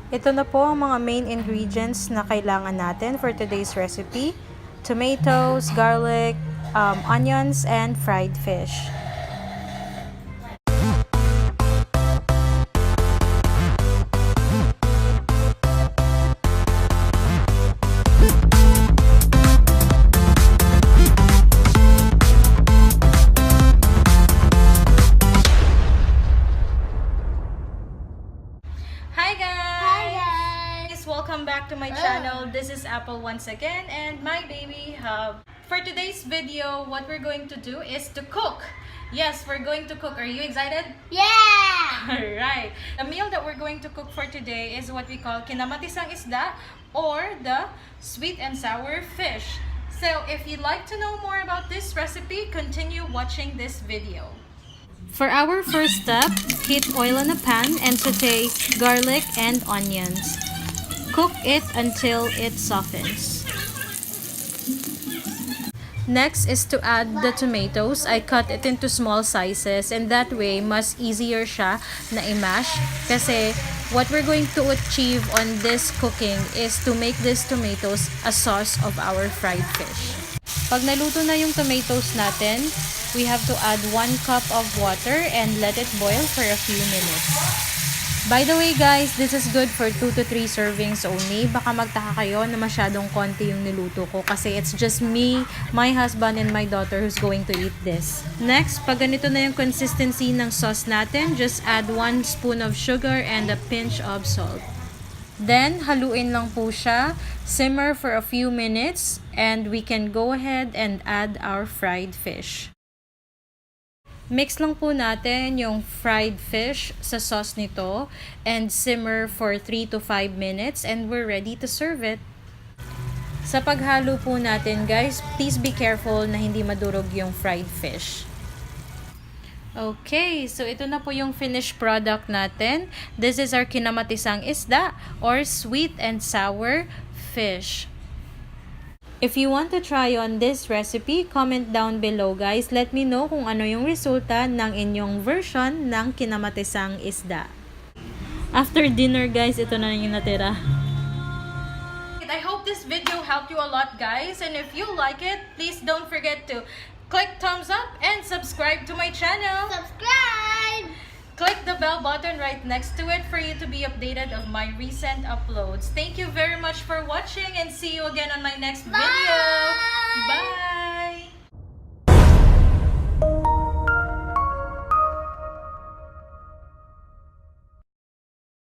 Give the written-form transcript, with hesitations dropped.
Ito na po ang mga main ingredients na kailangan natin for today's recipe. Tomatoes, garlic, onions, and fried fish. Welcome back to my channel. This is Apple once again and my baby Hub. For today's video, what we're going to do is to cook. Yes, we're going to cook. Are you excited? Yeah! Alright. The meal that we're going to cook for today is what we call Kinamatisang Isda or the sweet and sour fish. So if you'd like to know more about this recipe, continue watching this video. For our first step, heat oil in a pan and saute garlic and onions. Cook it until it softens. Next is to add the tomatoes. I cut it into small sizes and that way mas easier siya na i-mash kasi what we're going to achieve on this cooking is to make these tomatoes a sauce of our fried fish. Pag naluto na yung tomatoes natin, we have to add 1 cup of water and let it boil for a few minutes. By the way guys, this is good for 2 to 3 servings only. Baka magtaka kayo na masyadong konti yung niluto ko kasi it's just me, my husband, and my daughter who's going to eat this. Next, pag ganito na yung consistency ng sauce natin, just add 1 spoon of sugar and a pinch of salt. Then, haluin lang po siya, simmer for a few minutes, and we can go ahead and add our fried fish. Mix lang po natin yung fried fish sa sauce nito and simmer for 3 to 5 minutes and we're ready to serve it. Sa paghalo po natin guys, please be careful na hindi madurog yung fried fish. Okay, so ito na po yung finished product natin. This is our kinamatisang isda or sweet and sour fish. If you want to try on this recipe, comment down below guys. Let me know kung ano yung resulta ng inyong version ng kinamatisang isda. After dinner guys, ito na yung natira. I hope this video helped you a lot guys, and if you like it, please don't forget to click thumbs up and subscribe to my channel. Subscribe! Click the bell button right next to it for you to be updated of my recent uploads. Thank you very much for watching and see you again on my next video. Bye!